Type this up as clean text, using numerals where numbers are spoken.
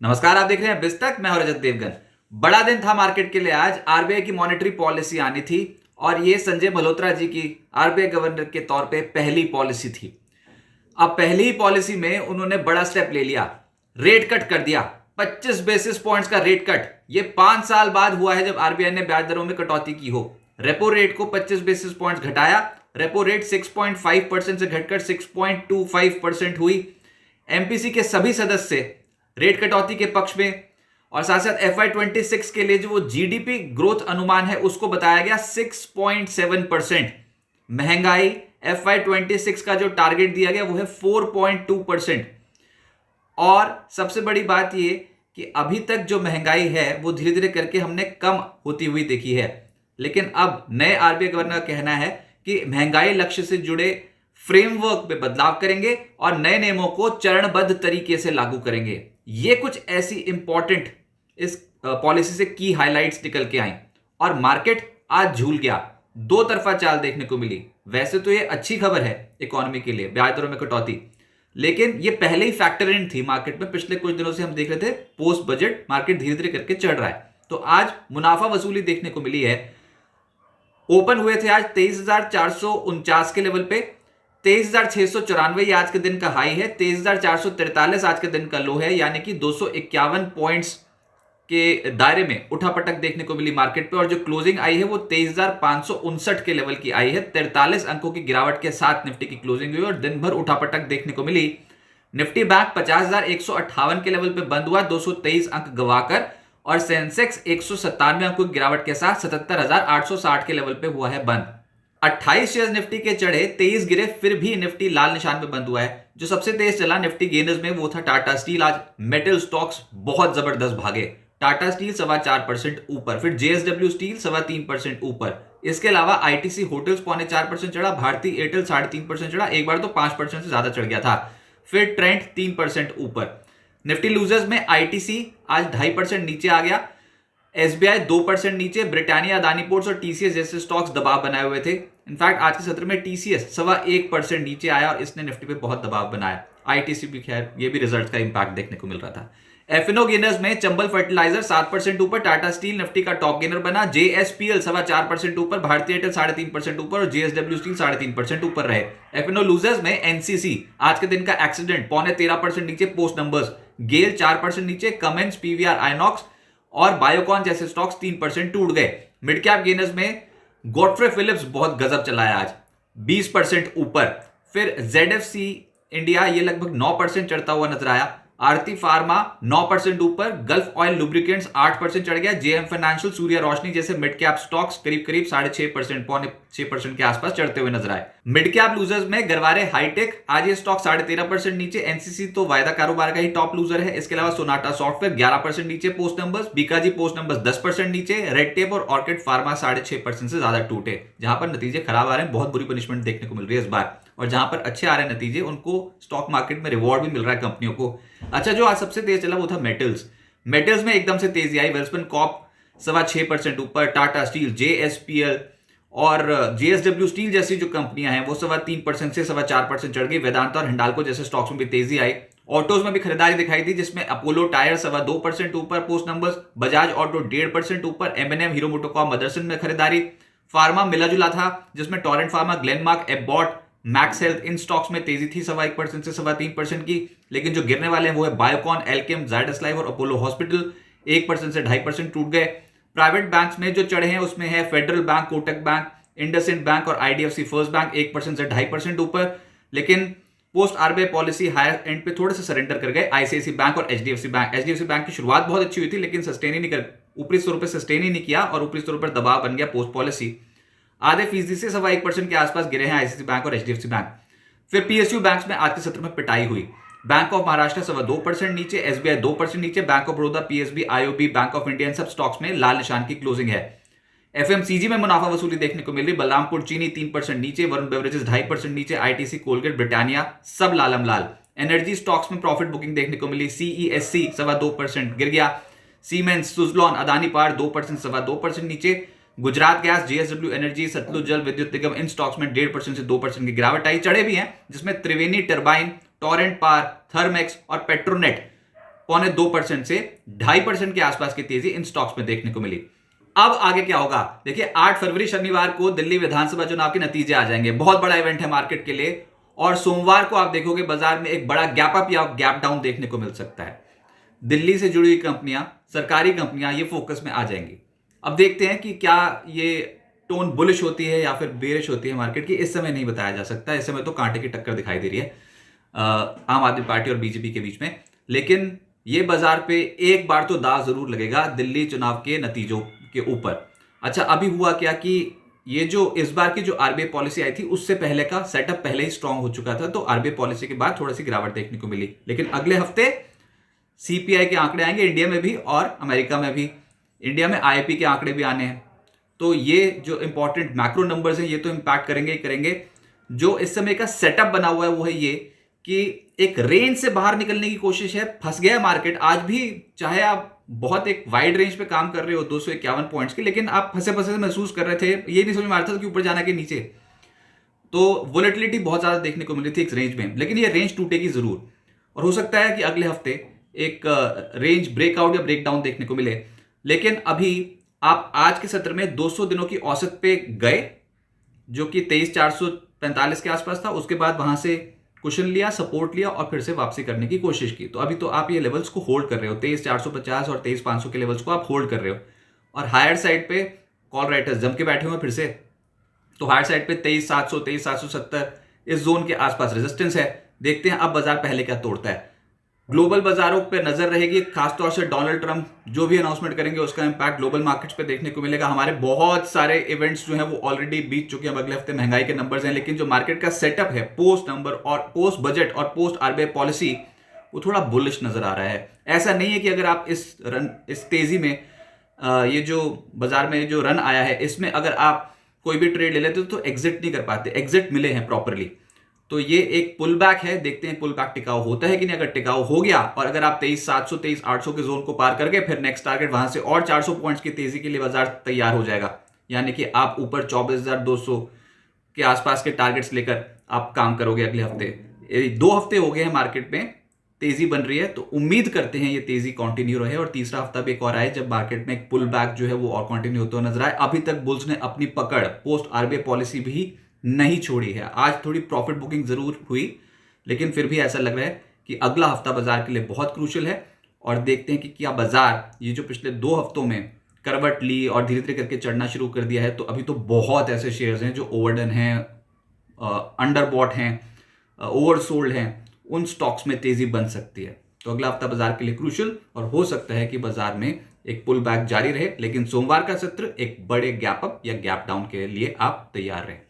नमस्कार, आप देख रहे हैं बिस्तक। मैं हूं रजत देवगन। बड़ा दिन था मार्केट के लिए। आज आरबीआई की मॉनेटरी पॉलिसी आनी थी और ये संजय मल्होत्रा जी की आरबीआई गवर्नर के तौर पे पहली पॉलिसी थी। अब पहली ही पॉलिसी में उन्होंने बड़ा स्टेप ले लिया, रेट कट कर दिया। 25 बेसिस पॉइंट्स का रेट कट। ये 5 साल बाद हुआ है जब आरबीआई ने ब्याज दरों में कटौती की हो। रेपो रेट को 25 बेसिस पॉइंट्स घटाया। रेपो रेट 6.5% से घटकर 6.25% हुई। एमपीसी के सभी सदस्य रेट कटौती के पक्ष में और साथ साथ FY26 के लिए जो वो जीडीपी ग्रोथ अनुमान है उसको बताया गया 6.7%। महंगाई FY26 का जो टारगेट दिया गया वो है 4.2%। और सबसे बड़ी बात ये कि अभी तक जो महंगाई है वो धीरे धीरे करके हमने कम होती हुई देखी है, लेकिन अब नए आरबीआई गवर्नर का कहना है कि महंगाई लक्ष्य से जुड़े फ्रेमवर्क में बदलाव करेंगे और नए नियमों को चरणबद्ध तरीके से लागू करेंगे। ये कुछ ऐसी इंपॉर्टेंट इस पॉलिसी से की हाइलाइट्स निकल के आई और मार्केट आज झूल गया। दो तरफा चाल देखने को मिली। वैसे तो ये अच्छी खबर है इकोनॉमी के लिए, ब्याज दरों में कटौती, लेकिन ये पहले ही फैक्टर इन थी मार्केट में। पिछले कुछ दिनों से हम देख रहे थे पोस्ट बजट मार्केट धीरे धीरे करके चढ़ रहा है, तो आज मुनाफा वसूली देखने को मिली है। ओपन हुए थे आज 23,449 के लेवल पे। 23,694 आज के दिन का हाई है। 23,443 आज के दिन का लो है, यानी कि 251 पॉइंट्स के दायरे में उठापटक देखने को मिली मार्केट पे। और जो क्लोजिंग आई है वो 23,559 के लेवल की आई है। 43 अंकों की गिरावट के साथ निफ्टी की क्लोजिंग हुई और दिन भर उठापटक देखने को मिली। निफ्टी बैंक 50,158 के लेवल पे बंद हुआ 223 अंक गवाकर, और सेंसेक्स 197 अंकों की गिरावट के साथ 77,860 के लेवल पे हुआ है बंद। 28 शेयर निफ्टी के चढ़े, 23 गिरे, फिर भी निफ्टी लाल निशान पे बंद हुआ है। जो सबसे तेज चला निफ्टी गेनर्स में वो था टाटा स्टील। आज मेटल स्टॉक्स बहुत जबरदस्त भागे। टाटा स्टील 4.25% ऊपर, फिर जेएसडब्ल्यू स्टील 3.25% ऊपर। इसके अलावा आईटीसी होटल्स 0.4% चढ़ा, भारती एयरटेल 3.5% चढ़ा, एक बार तो 5% से ज्यादा चढ़ गया था। फिर ट्रेंड 3% ऊपर। निफ्टी लूजर्स में आईटीसी आज 2.5% नीचे आ गया, एसबीआई 2% नीचे, ब्रिटानिया, अदानी पोर्ट्स और टीसीएस जैसे स्टॉक्स दबाव बनाए हुए थे। इनफैक्ट आज के सत्र में टीसीएस 1.25% नीचे आया और इसने निफ्टी पे बहुत दबाव बनाया। आईटीसी भी खैर ये भी रिजल्ट का इंपैक्ट देखने को मिल रहा था। एफएनओ गेनर्स में चंबल फर्टिलाइजर 7% ऊपर, टाटा स्टील निफ्टी का टॉप गेनर बना। जेएसपीएल 4.25% ऊपर, भारतीय एयरटेल 3.5% ऊपर और जेएसडब्ल्यू स्टील 3.5% ऊपर रहे। एफएनओ लूजर्स में एनसीसी आज के दिन का एक्सीडेंट 0.13% नीचे पोस्ट नंबर्स, गेल 4% नीचे, कमेंस, पीवीआर, आइनॉक्स और बायोकॉन जैसे स्टॉक्स 3% टूट गए। मिड कैप गेनर्स में गॉडफ्रे फिलिप्स बहुत गजब चलाया आज, 20% ऊपर। फिर जेडएफसी इंडिया ये लगभग 9% चढ़ता हुआ नजर आया। आरती फार्मा 9% ऊपर, गल्फ ऑयल लुब्रिकेंट्स 8% चढ़ गया। जेएम फाइनेंशियल, सूर्य रोशनी जैसे मिड कैप स्टॉक्स करीब 6.5%, 6% के आसपास चढ़ते हुए नजर आए। मिड कैप लूजर्स में गरवारे हाईटेक, आज ये स्टॉक 13.5% नीचे। एनसीसी तो वायदा कारोबार का ही टॉप लूजर है। इसके अलावा सोनाटा सॉफ्टवेयर 11% नीचे post numbers, Bikaji post numbers 10% नीचे, रेड टेप और ऑर्किड फार्मा 6.5% से ज्यादा टूटे। जहां पर नतीजे खराब आ रहे हैं, बहुत बुरी पनिशमेंट देखने को मिल रही है इस बार, और जहां पर अच्छे आ रहे हैं नतीजे उनको स्टॉक मार्केट में रिवॉर्ड भी मिल रहा है कंपनियों को। अच्छा, जो आज सबसे तेज चला वो था मेटल्स। मेटल्स में एकदम से तेजी आई। वेल्सपन कॉर्प 6.25% ऊपर, टाटा स्टील, जेएसपीएल और जेएसडब्ल्यू स्टील जैसी जो कंपनियां हैं वो 3.25% से 4.25% चढ़ गई। वेदांता और हिंडाल्को जैसे स्टॉक्स में भी तेजी आई। ऑटोज में भी खरीदारी दिखाई दी, जिसमें अपोलो टायर 2.25% ऊपर पोस्ट नंबर्स, बजाज ऑटो 1.5% ऊपर, एमएनएम, हीरो मोटोकॉर्प, मदरसन में खरीदारी। फार्मा मिला जुला था, जिसमें टोरेंट फार्मा, ग्लेनमार्क, एबॉट, मैक्स हेल्थ, इन स्टॉक्स में तेजी थी 1% से 3% की। लेकिन जो गिरने वाले हैं वो है बायोकॉन, एल्केम, जायडस लाइफ और अपोलो हॉस्पिटल, 1% से 2.5% टूट गए। प्राइवेट बैंक्स में जो चढ़े हैं उसमें है Federal Bank, Kotak bank, IndusInd bank और आईडीएफसी फर्स्ट बैंक 1% से 2.5% ऊपर। लेकिन post RBI policy higher end पे थोड़े से सरेंडर कर गए आईसीआईसी बैंक और एचडीएफसी बैंक। एचडीएफसी बैंक की शुरुआत बहुत अच्छी हुई थी, लेकिन सस्टेन ही नहीं कर, ऊपरी स्तर पर सस्टेन ही नहीं किया और ऊपरी स्तर पर दबाव बन गया पोस्ट पॉलिसी। आधे फीसदी से 1% के आसपास गिरे हैं आईसीआईसी बैंक और एचडीएफसी बैंक। फिर पीएसयू बैंक्स में आज के सत्र में पिटाई हुई। बैंक ऑफ महाराष्ट्र 2% नीचे, एसबीआई 2% नीचे, bank of Baroda, PSB, IOB, bank of India, सब स्टॉक्स में लाल निशान की क्लोजिंग है। एफएमसीजी में मुनाफा वसूली देखने को मिल रही। बलरामपुर चीनी 3% नीचे, वरुण बेवरेजेस 2.5% नीचे, आईटीसी, कोलगेट, ब्रिटानिया सब लालम लाल। एनर्जी स्टॉक्स में प्रॉफिट बुकिंग देखने को मिली। सीईएससी 2.25% गिर गया। सीमेंस, सुजलॉन, अदानी पावर 2% 2.25% नीचे। Gujarat gas, JSW energy, Satluj Jal Vidyut निगम, इन स्टॉक्स में 1.5% से 2% की गिरावट आई। चढ़े भी हैं, जिसमें त्रिवेणी टरबाइन, टोरेंट पावर, थर्मेक्स और पेट्रोनेट 2.25% से 2.5% के आसपास की तेजी इन स्टॉक्स में देखने को मिली। अब आगे क्या होगा, देखिए 8 फरवरी शनिवार को दिल्ली विधानसभा चुनाव के नतीजे आ जाएंगे, बहुत बड़ा इवेंट है मार्केट के लिए। और सोमवार को आप देखोगे बाजार में एक बड़ा गैप अप या गैप डाउन देखने को मिल सकता है। दिल्ली से जुड़ी हुई कंपनियां, सरकारी कंपनियां ये फोकस में आ जाएंगी। अब देखते हैं कि क्या ये टोन बुलिश होती है या फिर बेरिश होती है मार्केट की, इस समय नहीं बताया जा सकता। इस समय तो कांटे की टक्कर दिखाई दे रही है आम आदमी पार्टी और बीजेपी के बीच में। लेकिन ये बाजार पे एक बार तो दांव जरूर लगेगा दिल्ली चुनाव के नतीजों के ऊपर। अच्छा, अभी हुआ क्या कि ये जो इस बार की जो आरबीआई पॉलिसी आई थी उससे पहले का सेटअप पहले ही स्ट्रांग हो चुका था, तो आरबीआई पॉलिसी के बाद थोड़ी सी गिरावट देखने को मिली। लेकिन अगले हफ्ते सीपीआई के आंकड़े आएंगे इंडिया में भी और अमेरिका में भी। इंडिया में आईआईपी के आंकड़े भी आने हैं, तो ये जो इंपॉर्टेंट मैक्रो नंबर्स हैं ये तो इंपैक्ट करेंगे ही करेंगे। जो इस समय का सेटअप बना हुआ है वो है ये कि एक रेंज से बाहर निकलने की कोशिश है। फंस गया मार्केट आज भी, चाहे आप बहुत एक वाइड रेंज पे काम कर रहे हो 251 पॉइंट्स की, लेकिन आप फंसे फंसे महसूस कर रहे थे। ये नहीं समझ में आ रहा था कि ऊपर जाना कि नीचे। तो वोलेटिलिटी बहुत ज्यादा देखने को मिली थी इस रेंज में, लेकिन ये रेंज टूटेगी जरूर और हो सकता है कि अगले हफ्ते एक रेंज ब्रेकआउट या ब्रेकडाउन देखने को मिले। लेकिन अभी आप आज के सत्र में 200 दिनों की औसत पे गए जो कि 23,445 के आसपास था। उसके बाद वहां से कुशन लिया, सपोर्ट लिया और फिर से वापसी करने की कोशिश की। तो अभी तो आप ये लेवल्स को होल्ड कर रहे हो, 23,450 और 23,500 के लेवल्स को आप होल्ड कर रहे हो। और हायर साइड पे कॉल राइटर्स जम के बैठे हुए फिर से, तो हायर साइड पे 23,700 23,770 इस जोन के आसपास रेजिस्टेंस है। देखते हैं अब बाजार पहले क्या तोड़ता है। ग्लोबल बाजारों पे नजर रहेगी, खासतौर से डोनाल्ड ट्रंप जो भी अनाउंसमेंट करेंगे उसका इंपैक्ट ग्लोबल मार्केट्स पे देखने को मिलेगा। हमारे बहुत सारे इवेंट्स जो हैं वो ऑलरेडी बीत चुके हैं। अगले हफ्ते महंगाई के नंबर्स हैं, लेकिन जो मार्केट का सेटअप है पोस्ट नंबर और पोस्ट बजट और पोस्ट आरबीआई पॉलिसी वो थोड़ा बुलिश नजर आ रहा है। ऐसा नहीं है कि अगर आप इस तेजी में ये जो बाजार में जो रन आया है इसमें अगर आप कोई भी ट्रेड ले लेते तो एग्जिट नहीं कर पाते, एग्जिट मिले हैं प्रॉपरली। तो ये एक पुल बैक है, देखते हैं पुल बैक टिकाऊ होता है कि नहीं। अगर टिकाऊ हो गया और अगर आप 23,700 23,800 के जोन को पार करके फिर नेक्स्ट टारगेट वहां से और 400 पॉइंट्स की तेजी के लिए बाजार तैयार हो जाएगा। यानी कि आप ऊपर 24,200 के आसपास के टारगेट्स लेकर आप काम करोगे अगले हफ्ते। 2 हफ्ते हो गए हैं मार्केट में तेजी बन रही है, तो उम्मीद करते हैं ये तेजी कंटिन्यू रहे और तीसरा हफ्ता भी एक और आए जब मार्केट में एक पुल बैक जो है वो और कंटिन्यू होता नजर आए। अभी तक बुल्स ने अपनी पकड़ पोस्ट आरबीआई पॉलिसी भी नहीं छोड़ी है। आज थोड़ी प्रॉफिट बुकिंग जरूर हुई, लेकिन फिर भी ऐसा लग रहा है कि अगला हफ्ता बाजार के लिए बहुत क्रूशियल है। और देखते हैं कि क्या बाजार ये जो पिछले 2 हफ्तों में करवट ली और धीरे धीरे करके चढ़ना शुरू कर दिया है, तो अभी तो बहुत ऐसे शेयर्स हैं जो ओवरडन हैं, अंडरबॉट हैं, ओवरसोल्ड हैं। उन स्टॉक्स में तेजी बन सकती है। तो अगला हफ्ता बाजार के लिए क्रूशियल और हो सकता है कि बाजार में एक पुल बैक जारी रहे, लेकिन सोमवार का सत्र एक बड़े गैप अप या गैप डाउन के लिए आप तैयार रहें।